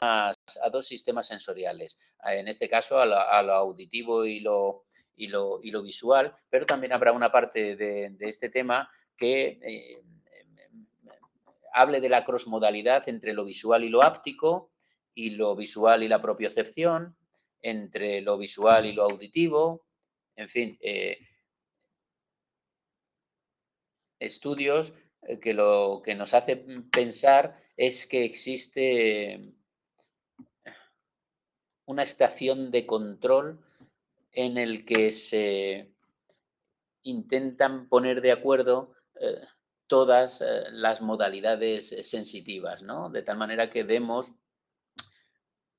a dos sistemas sensoriales. En este caso, a lo auditivo y lo visual, pero también habrá una parte de este tema que hable de la crossmodalidad entre lo visual y lo áptico, y lo visual y la propiocepción, entre lo visual y lo auditivo, en fin, estudios que lo que nos hacen pensar es que existe una estación de control en el que se intentan poner de acuerdo todas las modalidades sensitivas, ¿no? De tal manera que demos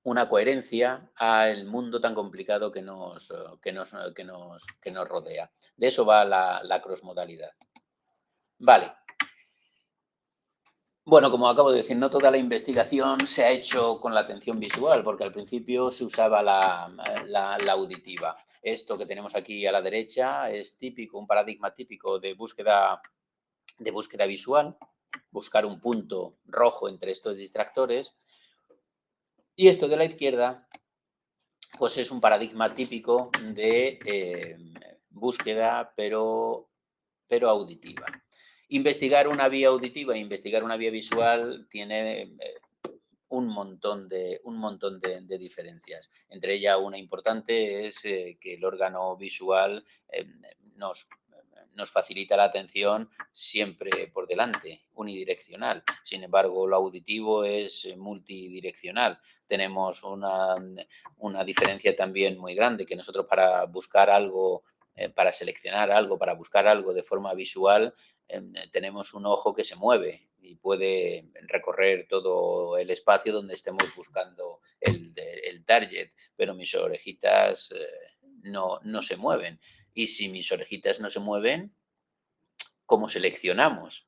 una coherencia al mundo tan complicado que nos rodea. De eso va la crossmodalidad. Vale. Bueno, como acabo de decir, no toda la investigación se ha hecho con la atención visual, porque al principio se usaba la auditiva. Esto que tenemos aquí a la derecha es típico, un paradigma típico de búsqueda visual, buscar un punto rojo entre estos distractores. Y esto de la izquierda, pues es un paradigma típico de búsqueda, pero auditiva. Investigar una vía auditiva e investigar una vía visual tiene un montón de diferencias. Entre ellas, una importante es que el órgano visual nos facilita la atención siempre por delante, unidireccional. Sin embargo, lo auditivo es multidireccional. Tenemos una diferencia también muy grande, que nosotros para buscar algo, para seleccionar algo, para buscar algo de forma visual, tenemos un ojo que se mueve y puede recorrer todo el espacio donde estemos buscando el target, pero mis orejitas no se mueven. Y si mis orejitas no se mueven, ¿cómo seleccionamos?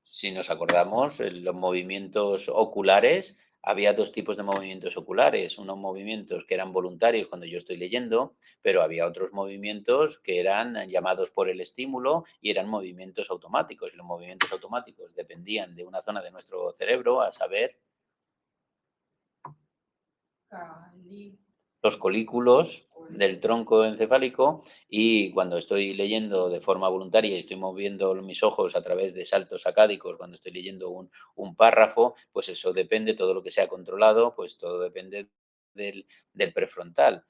Si nos acordamos, en los movimientos oculares, había dos tipos de movimientos oculares, unos movimientos que eran voluntarios cuando yo estoy leyendo, pero había otros movimientos que eran llamados por el estímulo y eran movimientos automáticos. Y los movimientos automáticos dependían de una zona de nuestro cerebro, a saber, los colículos del tronco encefálico, y cuando estoy leyendo de forma voluntaria y estoy moviendo mis ojos a través de saltos sacádicos, cuando estoy leyendo un párrafo, pues eso depende, todo lo que sea controlado, pues todo depende del prefrontal.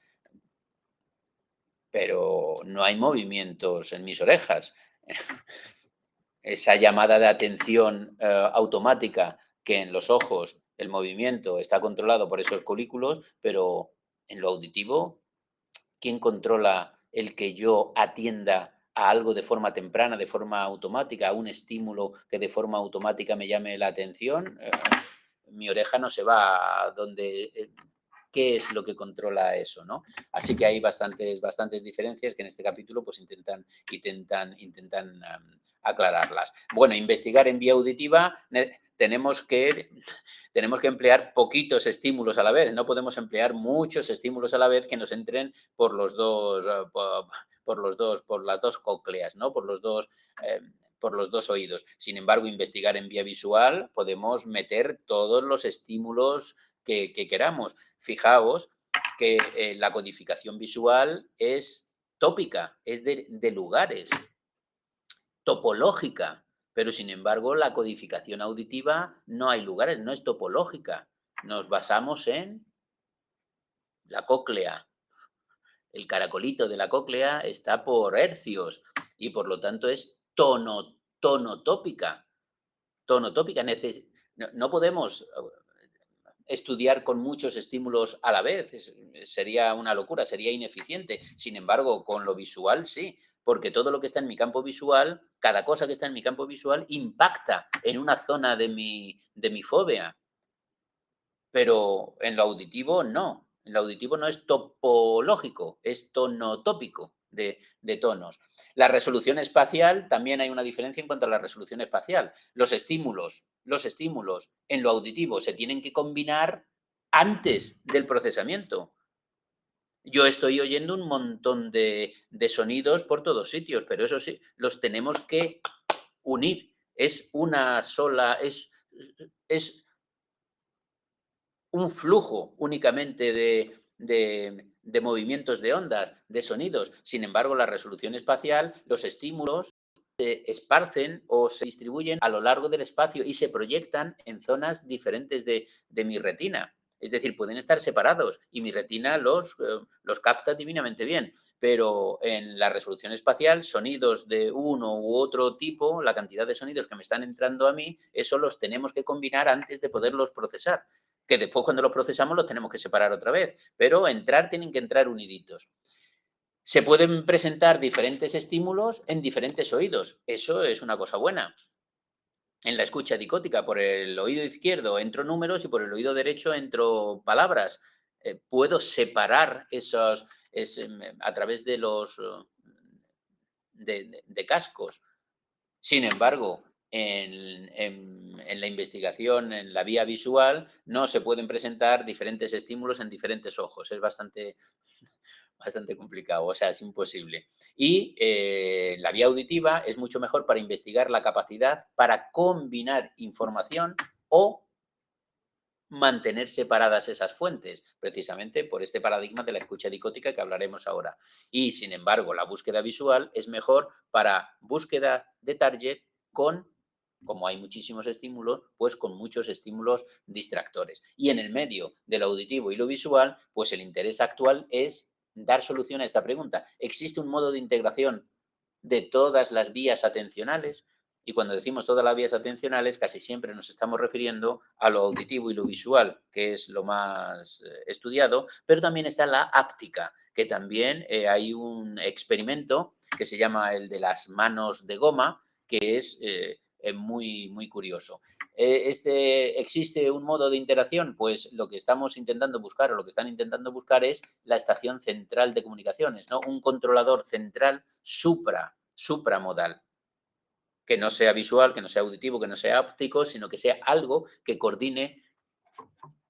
Pero no hay movimientos en mis orejas. Esa llamada de atención automática, que en los ojos el movimiento está controlado por esos colículos, pero en lo auditivo, ¿quién controla el que yo atienda a algo de forma temprana, de forma automática, a un estímulo que de forma automática me llame la atención? Mi oreja no se va a donde... ¿Qué es lo que controla eso, no? Así que hay bastantes diferencias que en este capítulo pues intentan aclararlas. Bueno, investigar en vía auditiva tenemos que emplear poquitos estímulos a la vez. No podemos emplear muchos estímulos a la vez que nos entren por las dos cócleas, ¿no? Por los dos oídos. Sin embargo, investigar en vía visual podemos meter todos los estímulos que queramos. Fijaos que la codificación visual es tópica, es de lugares, topológica, pero sin embargo la codificación auditiva no hay lugares, no es topológica. Nos basamos en la cóclea. El caracolito de la cóclea está por hercios y por lo tanto es tonotópica. Tonotópica. No podemos estudiar con muchos estímulos a la vez. Sería una locura, sería ineficiente. Sin embargo, con lo visual sí, porque todo lo que está en mi campo visual, cada cosa que está en mi campo visual impacta en una zona de mi fóvea. Pero en lo auditivo no. En lo auditivo no es topológico, es tonotópico de tonos. La resolución espacial, también hay una diferencia en cuanto a la resolución espacial. Los estímulos en lo auditivo se tienen que combinar antes del procesamiento. Yo estoy oyendo un montón de sonidos por todos sitios, pero eso sí, los tenemos que unir. Es una sola, es un flujo únicamente de movimientos de ondas, de sonidos. Sin embargo, la resolución espacial, los estímulos se esparcen o se distribuyen a lo largo del espacio y se proyectan en zonas diferentes de mi retina. Es decir, pueden estar separados y mi retina los capta divinamente bien, pero en la resolución espacial, sonidos de uno u otro tipo, la cantidad de sonidos que me están entrando a mí, eso los tenemos que combinar antes de poderlos procesar, que después cuando los procesamos los tenemos que separar otra vez, pero tienen que entrar uniditos. Se pueden presentar diferentes estímulos en diferentes oídos. Eso es una cosa buena. En la escucha dicótica, por el oído izquierdo entro números y por el oído derecho entro palabras. Puedo separar esos a través de los de cascos. Sin embargo, en la investigación, en la vía visual, no se pueden presentar diferentes estímulos en diferentes ojos. Es bastante complicado, o sea, es imposible. Y la vía auditiva es mucho mejor para investigar la capacidad para combinar información o mantener separadas esas fuentes, precisamente por este paradigma de la escucha dicótica que hablaremos ahora. Y, sin embargo, la búsqueda visual es mejor para búsqueda de target con, como hay muchísimos estímulos, pues con muchos estímulos distractores. Y en el medio de lo auditivo y lo visual, pues el interés actual es dar solución a esta pregunta. ¿Existe un modo de integración de todas las vías atencionales? Y cuando decimos todas las vías atencionales, casi siempre nos estamos refiriendo a lo auditivo y lo visual, que es lo más estudiado, pero también está la áptica, que también hay un experimento que se llama el de las manos de goma, que es muy curioso. ¿Existe un modo de interacción? Pues lo que estamos intentando buscar o lo que están intentando buscar es la estación central de comunicaciones, ¿no? Un controlador central supramodal, que no sea visual, que no sea auditivo, que no sea óptico, sino que sea algo que coordine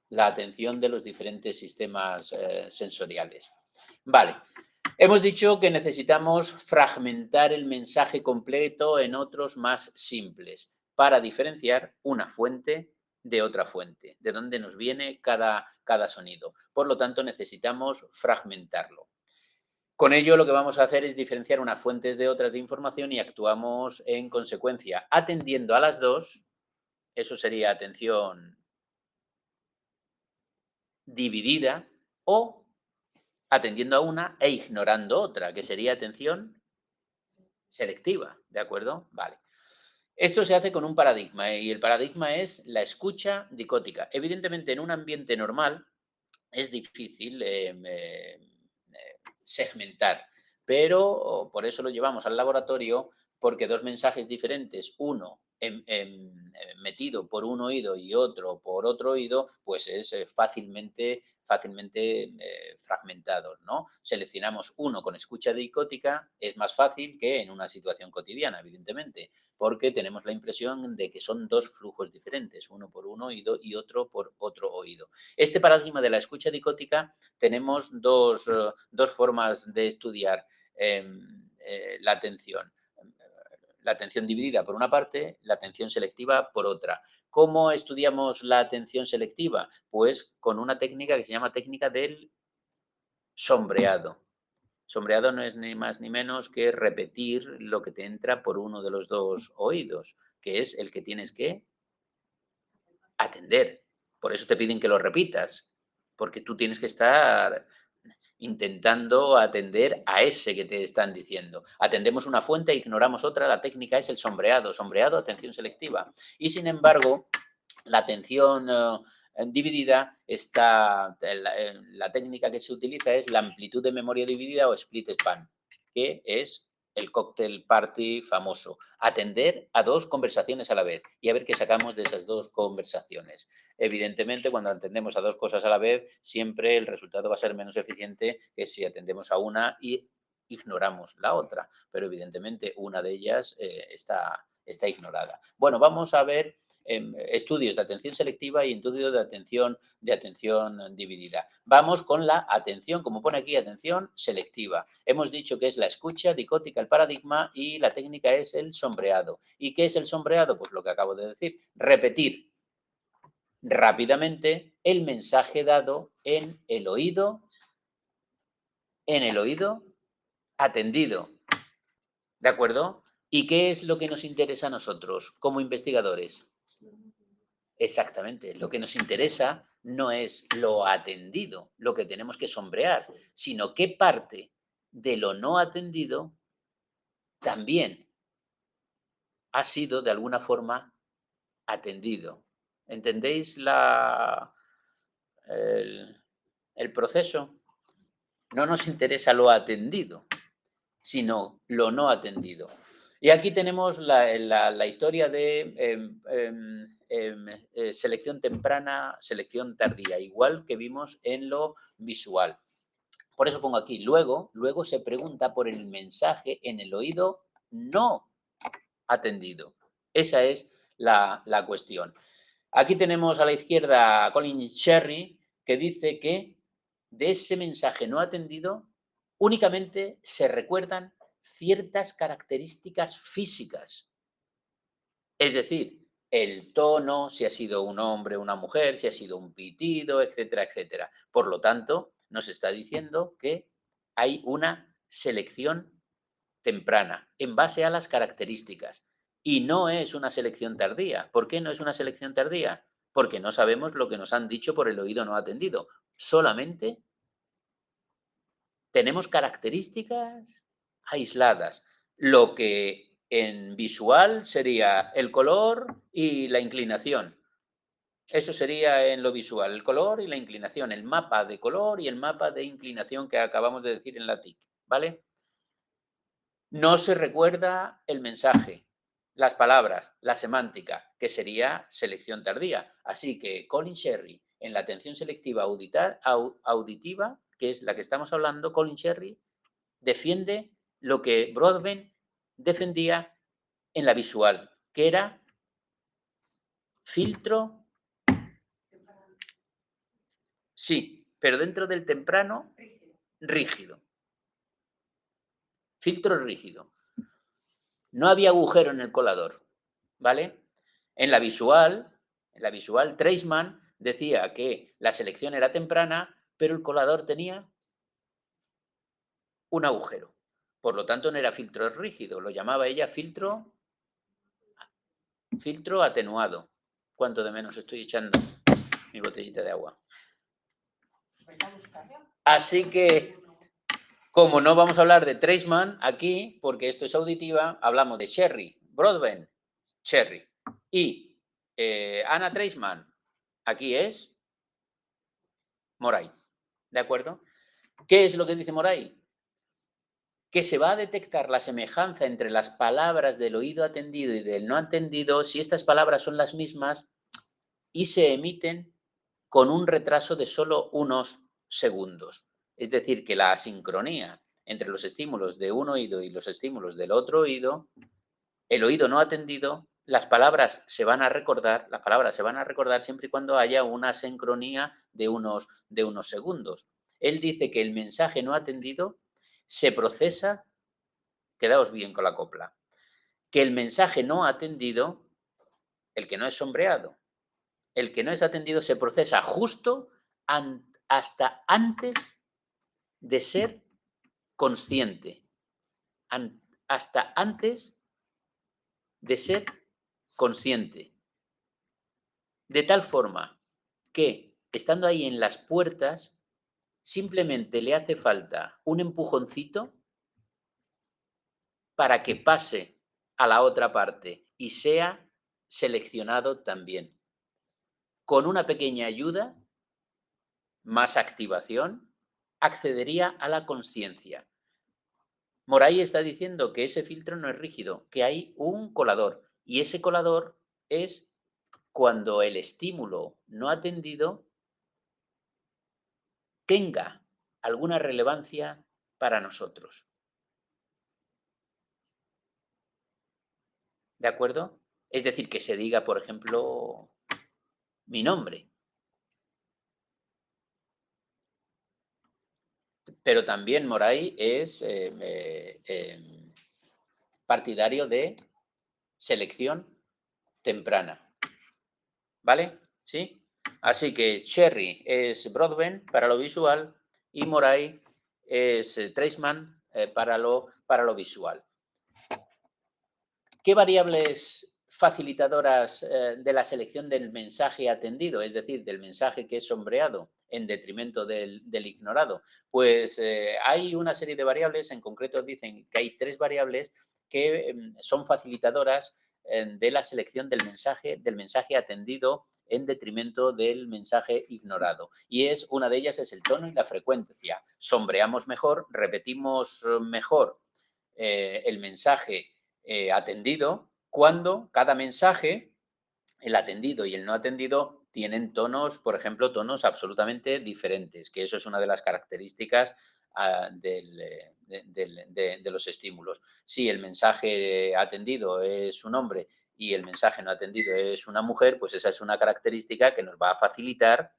la atención de los diferentes sistemas sensoriales. Vale, hemos dicho que necesitamos fragmentar el mensaje completo en otros más simples para diferenciar una fuente de otra fuente, de dónde nos viene cada sonido. Por lo tanto, necesitamos fragmentarlo. Con ello lo que vamos a hacer es diferenciar unas fuentes de otras de información y actuamos en consecuencia, atendiendo a las dos. Eso sería atención dividida o atendiendo a una e ignorando otra, que sería atención selectiva, ¿de acuerdo? Vale. Esto se hace con un paradigma y el paradigma es la escucha dicótica. Evidentemente, en un ambiente normal es difícil segmentar, pero por eso lo llevamos al laboratorio, porque dos mensajes diferentes, uno metido por un oído y otro por otro oído, pues es fácilmente fragmentado, ¿no? Seleccionamos uno con escucha dicótica, es más fácil que en una situación cotidiana, evidentemente, porque tenemos la impresión de que son dos flujos diferentes, uno por un oído y otro por otro oído. Este paradigma de la escucha dicótica tenemos dos formas de estudiar la atención. La atención dividida por una parte, la atención selectiva por otra. ¿Cómo estudiamos la atención selectiva? Pues con una técnica que se llama técnica del sombreado. Sombreado no es ni más ni menos que repetir lo que te entra por uno de los dos oídos, que es el que tienes que atender. Por eso te piden que lo repitas, porque tú tienes que estar intentando atender a ese que te están diciendo. Atendemos una fuente e ignoramos otra, la técnica es el sombreado, atención selectiva. Y sin embargo, la atención dividida la técnica que se utiliza es la amplitud de memoria dividida o split span, que es el cóctel party famoso. Atender a dos conversaciones a la vez y a ver qué sacamos de esas dos conversaciones. Evidentemente, cuando atendemos a dos cosas a la vez, siempre el resultado va a ser menos eficiente que si atendemos a una y ignoramos la otra. Pero evidentemente una de ellas está ignorada. Bueno, vamos a ver estudios de atención selectiva y estudios de atención dividida. Vamos con la atención, como pone aquí, atención selectiva. Hemos dicho que es la escucha dicótica, el paradigma, y la técnica es el sombreado. ¿Y qué es el sombreado? Pues lo que acabo de decir, repetir rápidamente el mensaje dado en el oído atendido. ¿De acuerdo? ¿Y qué es lo que nos interesa a nosotros como investigadores? Exactamente, lo que nos interesa no es lo atendido, lo que tenemos que sombrear, sino qué parte de lo no atendido también ha sido de alguna forma atendido. ¿Entendéis el, el proceso? No nos interesa lo atendido, sino lo no atendido. Y aquí tenemos la historia de selección temprana, selección tardía, igual que vimos en lo visual. Por eso pongo aquí, luego se pregunta por el mensaje en el oído no atendido. Esa es la cuestión. Aquí tenemos a la izquierda a Colin Cherry, que dice que de ese mensaje no atendido únicamente se recuerdan ciertas características físicas. Es decir, el tono, si ha sido un hombre o una mujer, si ha sido un pitido, etcétera, etcétera. Por lo tanto, nos está diciendo que hay una selección temprana en base a las características. Y no es una selección tardía. ¿Por qué no es una selección tardía? Porque no sabemos lo que nos han dicho por el oído no atendido. Solamente tenemos características aisladas. Lo que en visual sería el color y la inclinación. Eso sería en lo visual, el color y la inclinación, el mapa de color y el mapa de inclinación que acabamos de decir en la TIC, ¿vale? No se recuerda el mensaje, las palabras, la semántica, que sería selección tardía. Así que Colin Cherry, en la atención selectiva auditiva, que es la que estamos hablando, Colin Cherry defiende lo que Broadbent defendía en la visual, que era filtro, sí, pero dentro del temprano, rígido. Filtro rígido. No había agujero en el colador, ¿vale? En la visual, Treisman decía que la selección era temprana, pero el colador tenía un agujero. Por lo tanto, no era filtro rígido, lo llamaba ella filtro atenuado. ¿Cuánto de menos estoy echando mi botellita de agua? Así que, como no vamos a hablar de Treisman aquí, porque esto es auditiva, hablamos de Cherry, Broadbent, Cherry. Y Anna Treisman, aquí es Moray. ¿De acuerdo? ¿Qué es lo que dice Moray? Que se va a detectar la semejanza entre las palabras del oído atendido y del no atendido si estas palabras son las mismas y se emiten con un retraso de solo unos segundos. Es decir, que la asincronía entre los estímulos de un oído y los estímulos del otro oído, el oído no atendido, las palabras se van a recordar siempre y cuando haya una sincronía de unos segundos. Él dice que el mensaje no atendido se procesa, quedaos bien con la copla, que el mensaje no atendido, el que no es sombreado, el que no es atendido se procesa justo hasta antes de ser consciente, hasta antes de ser consciente. De tal forma que, estando ahí en las puertas, simplemente le hace falta un empujoncito para que pase a la otra parte y sea seleccionado también. Con una pequeña ayuda, más activación, accedería a la consciencia. Moray está diciendo que ese filtro no es rígido, que hay un colador y ese colador es cuando el estímulo no atendido tenga alguna relevancia para nosotros. ¿De acuerdo? Es decir, que se diga, por ejemplo, mi nombre. Pero también Moray es partidario de selección temprana. ¿Vale? ¿Sí? Así que Cherry es Broadbent para lo visual y Moray es Traceman para lo visual. ¿Qué variables facilitadoras de la selección del mensaje atendido, es decir, del mensaje que es sombreado en detrimento del ignorado? Pues hay una serie de variables, en concreto dicen que hay 3 variables que son facilitadoras de la selección del mensaje atendido en detrimento del mensaje ignorado. Y una de ellas es el tono y la frecuencia. Sombreamos mejor, repetimos mejor el mensaje atendido cuando cada mensaje, el atendido y el no atendido, tienen tonos, por ejemplo, tonos absolutamente diferentes, que eso es una de las características de los estímulos. Si el mensaje atendido es un hombre y el mensaje no atendido es una mujer, pues esa es una característica que nos va a facilitar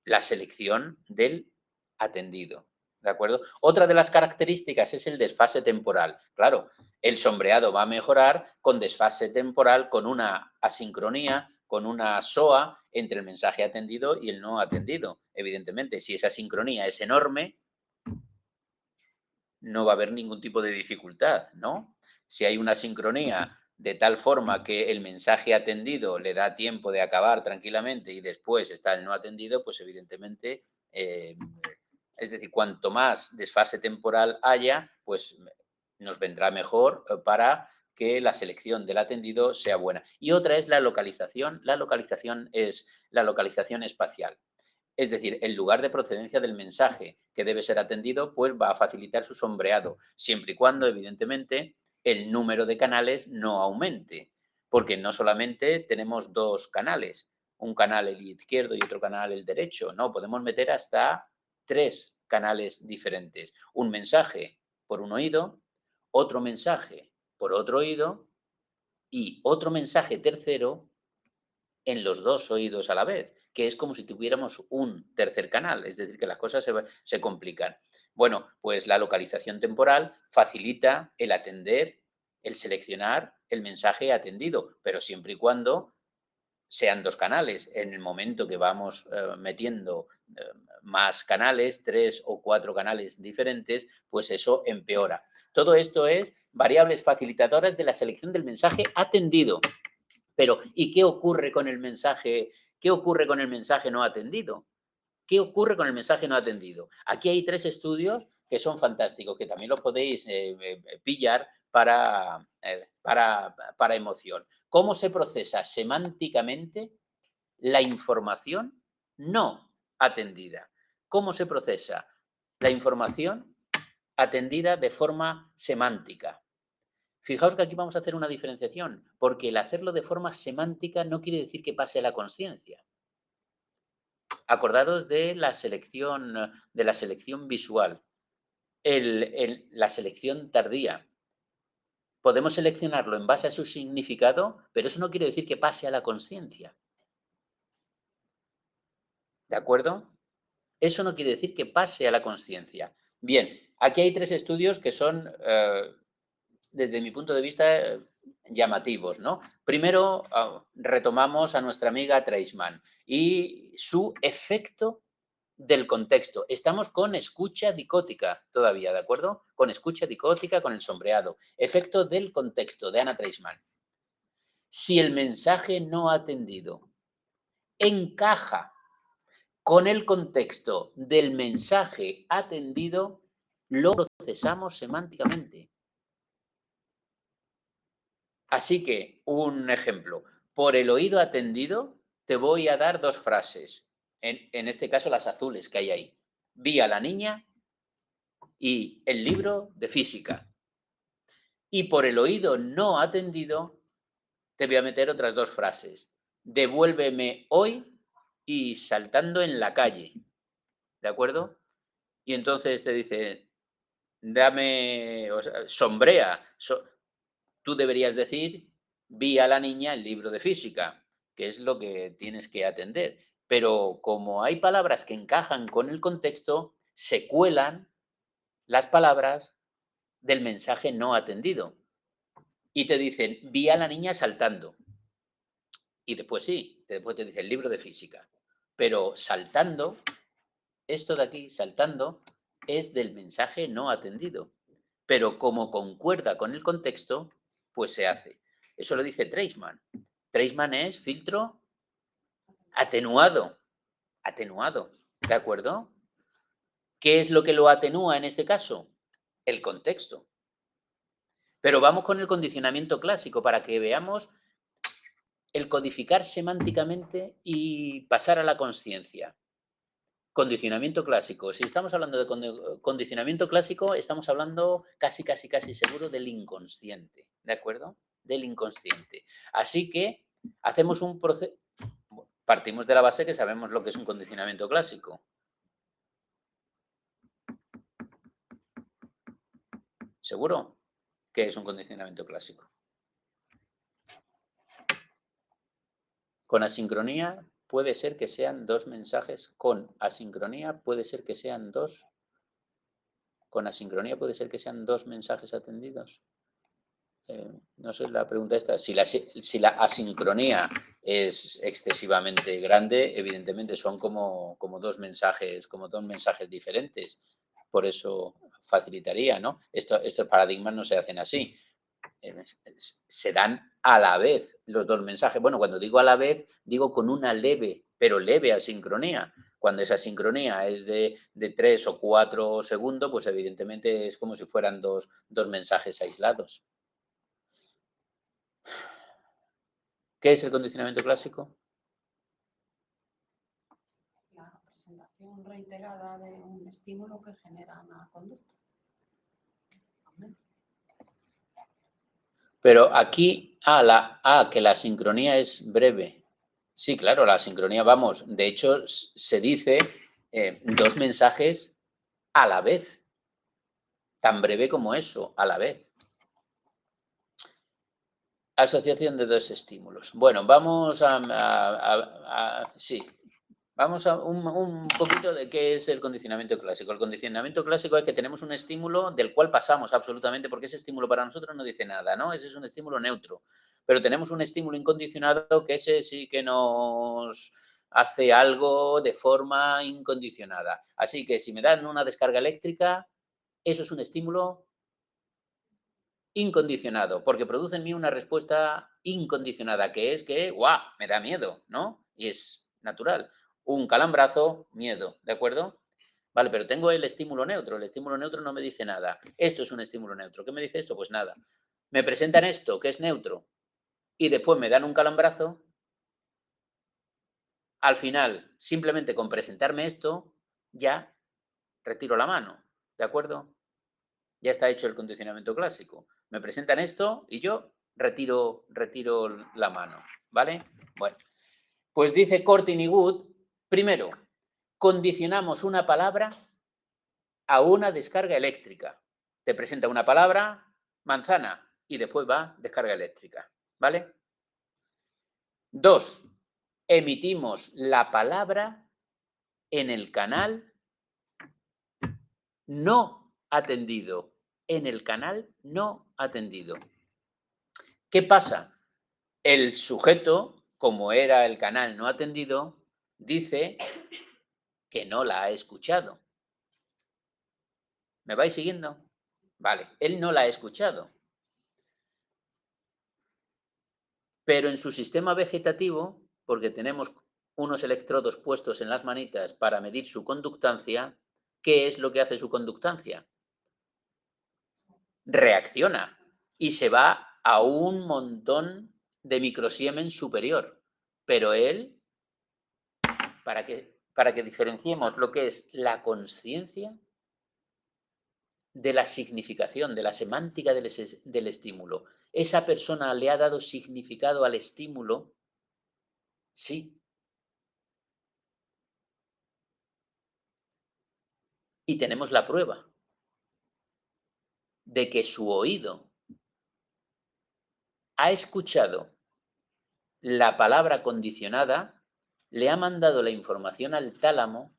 la selección del atendido. ¿De acuerdo? Otra de las características es el desfase temporal. Claro, el sombreado va a mejorar con desfase temporal, con una asincronía, con una SOA entre el mensaje atendido y el no atendido. Evidentemente, si esa sincronía es enorme, no va a haber ningún tipo de dificultad, ¿no? Si hay una sincronía de tal forma que el mensaje atendido le da tiempo de acabar tranquilamente y después está el no atendido, pues evidentemente, es decir, cuanto más desfase temporal haya, pues nos vendrá mejor para que la selección del atendido sea buena. Y otra es la localización. La localización es la localización espacial. Es decir, el lugar de procedencia del mensaje que debe ser atendido, pues va a facilitar su sombreado, siempre y cuando, evidentemente, el número de canales no aumente, porque no solamente tenemos 2 canales, un canal el izquierdo y otro canal el derecho, no, podemos meter hasta 3 canales diferentes. Un mensaje por un oído, otro mensaje por otro oído y otro mensaje tercero en los 2 oídos a la vez, que es como si tuviéramos un tercer canal, es decir, que las cosas se complican. Bueno, pues la localización temporal facilita el atender, el seleccionar el mensaje atendido, pero siempre y cuando sean 2 canales. En el momento que vamos metiendo más canales, 3 o 4 canales diferentes, pues eso empeora. Todo esto es variables facilitadoras de la selección del mensaje atendido. Pero, ¿y qué ocurre con el mensaje? ¿Qué ocurre con el mensaje no atendido? ¿Qué ocurre con el mensaje no atendido? Aquí hay 3 estudios que son fantásticos, que también los podéis pillar para emoción. ¿Cómo se procesa semánticamente la información no atendida? ¿Cómo se procesa la información atendida de forma semántica? Fijaos que aquí vamos a hacer una diferenciación, porque el hacerlo de forma semántica no quiere decir que pase a la consciencia. Acordaros de la selección visual, la selección tardía. Podemos seleccionarlo en base a su significado, pero eso no quiere decir que pase a la consciencia. ¿De acuerdo? Eso no quiere decir que pase a la consciencia. Bien, aquí hay 3 estudios que son desde mi punto de vista, llamativos, ¿no? Primero, retomamos a nuestra amiga Treisman y su efecto del contexto. Estamos con escucha dicótica todavía, ¿de acuerdo? Con escucha dicótica, con el sombreado. Efecto del contexto de Anna Treisman. Si el mensaje no atendido encaja con el contexto del mensaje atendido, lo procesamos semánticamente. Así que, un ejemplo, por el oído atendido, te voy a dar 2 frases, en este caso las azules que hay ahí. Vi a la niña y el libro de física. Y por el oído no atendido, te voy a meter otras 2 frases. Devuélveme hoy y saltando en la calle, ¿de acuerdo? Y entonces te dice, dame, o sea, sombrea, tú deberías decir, vi a la niña el libro de física, que es lo que tienes que atender. Pero como hay palabras que encajan con el contexto, se cuelan las palabras del mensaje no atendido. Y te dicen, vi a la niña saltando. Y después sí, después te dice el libro de física. Pero saltando, esto de aquí, saltando, es del mensaje no atendido. Pero como concuerda con el contexto, pues se hace. Eso lo dice Treisman. Treisman es filtro atenuado. Atenuado, ¿de acuerdo? ¿Qué es lo que lo atenúa en este caso? El contexto. Pero vamos con el condicionamiento clásico para que veamos el codificar semánticamente y pasar a la consciencia. Condicionamiento clásico. Si estamos hablando de condicionamiento clásico, estamos hablando casi seguro del inconsciente, ¿de acuerdo? Del inconsciente. Así que hacemos un proceso, partimos de la base que sabemos lo que es un condicionamiento clásico. ¿Seguro? ¿Qué es un condicionamiento clásico? Con asincronía puede ser que sean dos mensajes. Con asincronía puede ser que sean dos. Con asincronía puede ser que sean dos mensajes atendidos. No sé, la pregunta esta. Si la asincronía es excesivamente grande, evidentemente son como dos mensajes diferentes. Por eso facilitaría, ¿no? Estos paradigmas no se hacen así. Se dan a la vez los dos mensajes. Bueno, cuando digo a la vez, digo con una leve, pero leve asincronía. Cuando esa sincronía es de 3 o 4 segundos, pues evidentemente es como si fueran dos mensajes aislados. ¿Qué es el condicionamiento clásico? La presentación reiterada de un estímulo que genera una conducta. Pero aquí, que la sincronía es breve. Sí, claro, la sincronía, vamos, de hecho se dice dos mensajes a la vez, tan breve como eso, a la vez. Asociación de dos estímulos. Bueno, vamos sí, vamos a un poquito de qué es el condicionamiento clásico. El condicionamiento clásico es que tenemos un estímulo del cual pasamos absolutamente, porque ese estímulo para nosotros no dice nada, ¿no? Ese es un estímulo neutro. Pero tenemos un estímulo incondicionado que ese sí que nos hace algo de forma incondicionada. Así que si me dan una descarga eléctrica, eso es un estímulo incondicionado, porque produce en mí una respuesta incondicionada, que es que, ¡guau!, me da miedo, ¿no? Y es natural. Un calambrazo, miedo, ¿de acuerdo? Vale, pero tengo el estímulo neutro. El estímulo neutro no me dice nada. Esto es un estímulo neutro. ¿Qué me dice esto? Pues nada. Me presentan esto, que es neutro, y después me dan un calambrazo. Al final, simplemente con presentarme esto, ya retiro la mano, ¿de acuerdo? Ya está hecho el condicionamiento clásico. Me presentan esto y yo retiro la mano, ¿vale? Bueno, pues dice Cortin y Wood, primero, condicionamos una palabra a una descarga eléctrica. Te presenta una palabra, manzana, y después va descarga eléctrica, ¿vale? 2, emitimos la palabra en el canal no atendido. En el canal no atendido. ¿Qué pasa? El sujeto, como era el canal no atendido, dice que no la ha escuchado. ¿Me vais siguiendo? Vale, él no la ha escuchado. Pero en su sistema vegetativo, porque tenemos unos electrodos puestos en las manitas para medir su conductancia, ¿qué es lo que hace su conductancia? Reacciona y se va a un montón de microsiemen superior. Pero él, para que diferenciemos lo que es la consciencia de la significación, de la semántica del estímulo. ¿Esa persona le ha dado significado al estímulo? Sí. Y tenemos la prueba de que su oído ha escuchado la palabra condicionada, le ha mandado la información al tálamo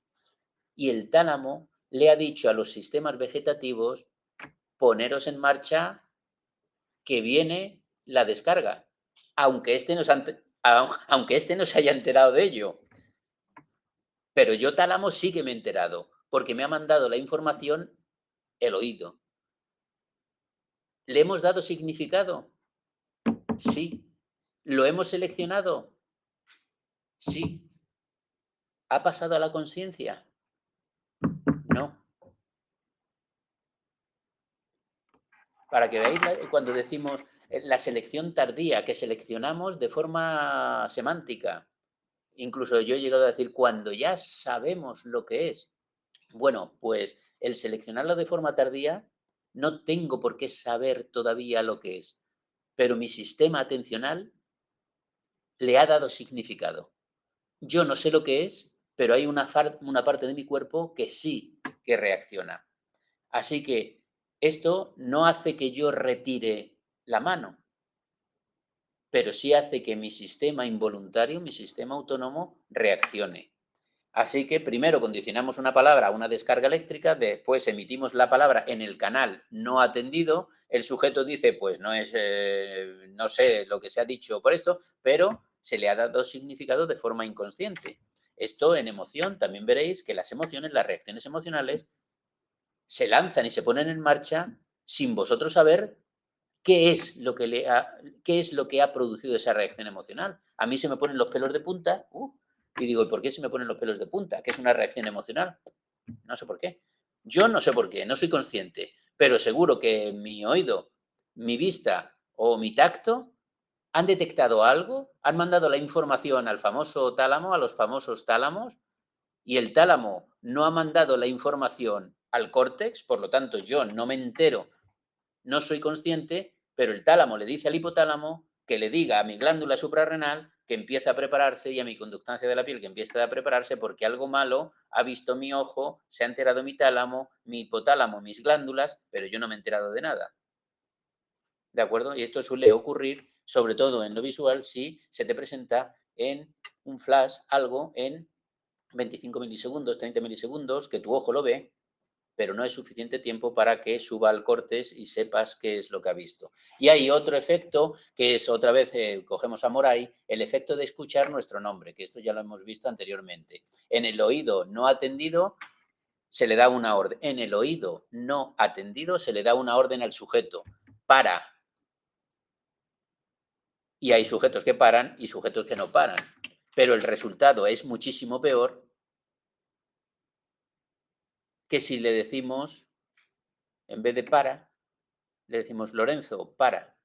y el tálamo le ha dicho a los sistemas vegetativos, poneros en marcha que viene la descarga. Aunque este aunque este no se haya enterado de ello. Pero yo, tálamo, sí que me he enterado, porque me ha mandado la información el oído. ¿Le hemos dado significado? Sí. ¿Lo hemos seleccionado? Sí. ¿Ha pasado a la conciencia? No. Para que veáis cuando decimos la selección tardía, que seleccionamos de forma semántica. Incluso yo he llegado a decir cuando ya sabemos lo que es. Bueno, pues el seleccionarlo de forma tardía, no tengo por qué saber todavía lo que es, pero mi sistema atencional le ha dado significado. Yo no sé lo que es, pero hay una parte de mi cuerpo que sí que reacciona. Así que esto no hace que yo retire la mano, pero sí hace que mi sistema involuntario, mi sistema autónomo, reaccione. Así que primero condicionamos una palabra a una descarga eléctrica, después emitimos la palabra en el canal no atendido, el sujeto dice, pues no es, no sé lo que se ha dicho por esto, pero se le ha dado significado de forma inconsciente. Esto en emoción, también veréis que las emociones, las reacciones emocionales, se lanzan y se ponen en marcha sin vosotros saber qué es lo que, qué es lo que ha producido esa reacción emocional. A mí se me ponen los pelos de punta, y digo, ¿y por qué se me ponen los pelos de punta? ¿Qué es una reacción emocional? No sé por qué. Yo no sé por qué, no soy consciente, pero seguro que mi oído, mi vista o mi tacto han detectado algo, han mandado la información al famoso tálamo, a los famosos tálamos, y el tálamo no ha mandado la información al córtex, por lo tanto yo no me entero, no soy consciente, pero el tálamo le dice al hipotálamo que le diga a mi glándula suprarrenal que empiece a prepararse y a mi conductancia de la piel que empiece a prepararse porque algo malo ha visto mi ojo, se ha enterado mi tálamo, mi hipotálamo, mis glándulas, pero yo no me he enterado de nada. ¿De acuerdo? Y esto suele ocurrir, sobre todo en lo visual, si se te presenta en un flash algo en 25 milisegundos, 30 milisegundos, que tu ojo lo ve, pero no es suficiente tiempo para que suba al córtex y sepas qué es lo que ha visto. Y hay otro efecto que es, otra vez cogemos a Moray, el efecto de escuchar nuestro nombre, que esto ya lo hemos visto anteriormente. En el oído no atendido se le da una orden. En el oído no atendido se le da una orden al sujeto. Para. Y hay sujetos que paran y sujetos que no paran. Pero el resultado es muchísimo peor que si le decimos, en vez de para, le decimos Lorenzo, para.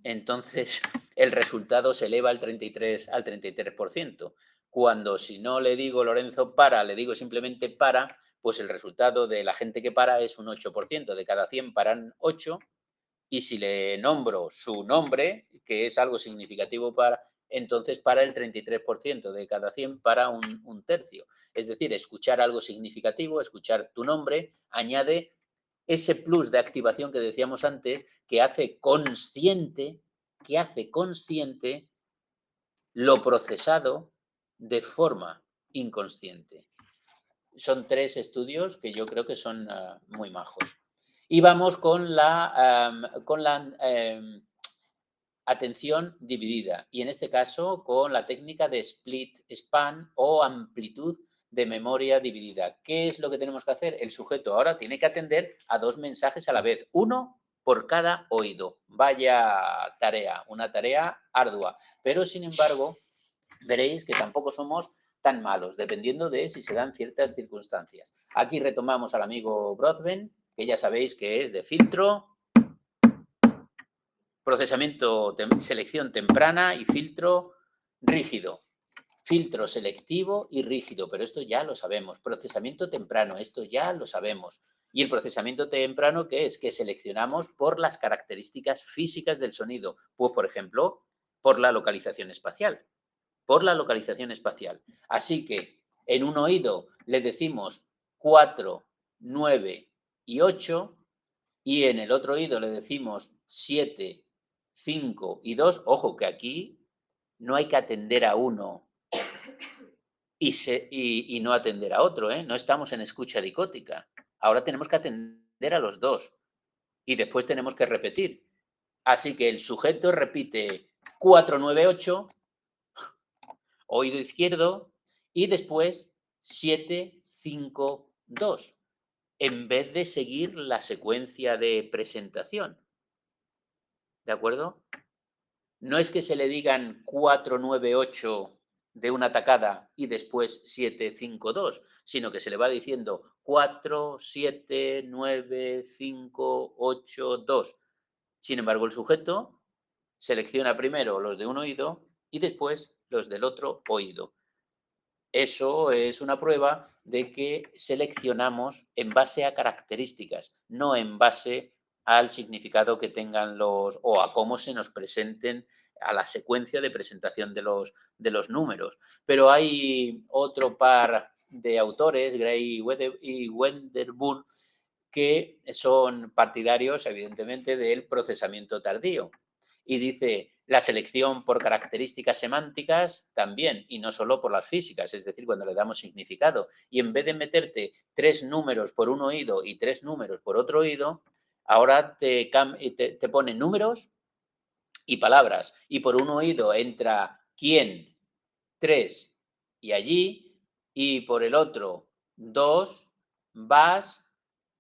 Entonces el resultado se eleva al 33%. Cuando si no le digo Lorenzo para, le digo simplemente para, pues el resultado de la gente que para es un 8%. De cada 100 paran 8. Y si le nombro su nombre, que es algo significativo para, entonces para el 33%. De cada 100 para un tercio. Es decir, escuchar algo significativo, escuchar tu nombre, añade ese plus de activación que decíamos antes, que hace consciente lo procesado de forma inconsciente. Son 3 estudios que yo creo que son muy majos. Y vamos con la atención dividida, y en este caso con la técnica de split span o amplitud de memoria dividida. ¿Qué es lo que tenemos que hacer? El sujeto ahora tiene que atender a 2 mensajes a la vez, uno por cada oído. Vaya tarea, una tarea ardua, pero sin embargo veréis que tampoco somos tan malos, dependiendo de si se dan ciertas circunstancias. Aquí retomamos al amigo Broadbent, que ya sabéis que es de filtro, procesamiento, selección temprana y filtro rígido. Filtro selectivo y rígido, pero esto ya lo sabemos. Procesamiento temprano, esto ya lo sabemos. Y el procesamiento temprano, ¿qué es? Que seleccionamos por las características físicas del sonido. Pues, por ejemplo, por la localización espacial. Por la localización espacial. Así que en un oído le decimos 4, 9 y 8, y en el otro oído le decimos 7, 5 y 2. Ojo que aquí no hay que atender a uno y no atender a otro, ¿eh? No estamos en escucha dicótica. Ahora tenemos que atender a los dos y después tenemos que repetir. Así que el sujeto repite 4, 9, 8 oído izquierdo, y después 7, 5, 2, en vez de seguir la secuencia de presentación. ¿De acuerdo? No es que se le digan 4, 9, 8 de una tacada y después 7, 5, 2, sino que se le va diciendo 4, 7, 9, 5, 8, 2. Sin embargo, el sujeto selecciona primero los de un oído y después los del otro oído. Eso es una prueba de que seleccionamos en base a características, no en base al significado que tengan los o a cómo se nos presenten, a la secuencia de presentación de los números. Pero hay otro par de autores, Gray y Wenderburn, que son partidarios, evidentemente, del procesamiento tardío. Y dice, la selección por características semánticas también, y no solo por las físicas, es decir, cuando le damos significado. Y en vez de meterte 3 números por un oído y 3 números por otro oído, ahora te pone números y palabras. Y por un oído entra quién, 3 y allí, y por el otro 2, vas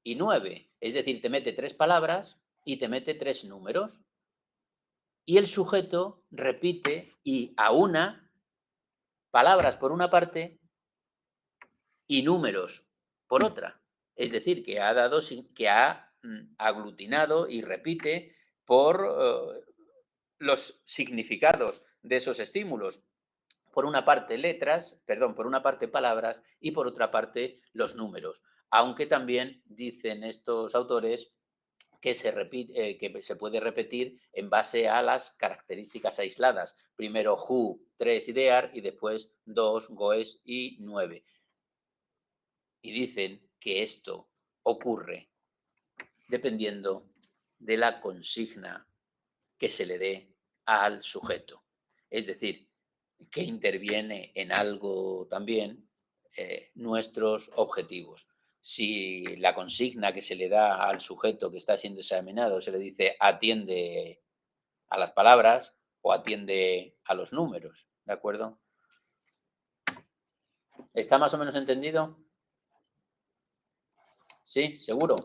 y 9. Es decir, te mete 3 palabras y te mete 3 números. Y el sujeto repite y aúna palabras por una parte y números por otra. Es decir, que ha dado, que ha aglutinado y repite por los significados de esos estímulos. Por una parte letras, perdón, por una parte palabras y por otra parte los números. Aunque también dicen estos autores que se puede repetir en base a las características aisladas. Primero who, 3 y thear, y después 2, goes y 9. Y dicen que esto ocurre dependiendo de la consigna que se le dé al sujeto. Es decir, que interviene en algo también nuestros objetivos. Si la consigna que se le da al sujeto que está siendo examinado se le dice atiende a las palabras o atiende a los números, ¿de acuerdo? ¿Está más o menos entendido? ¿Sí? ¿Seguro?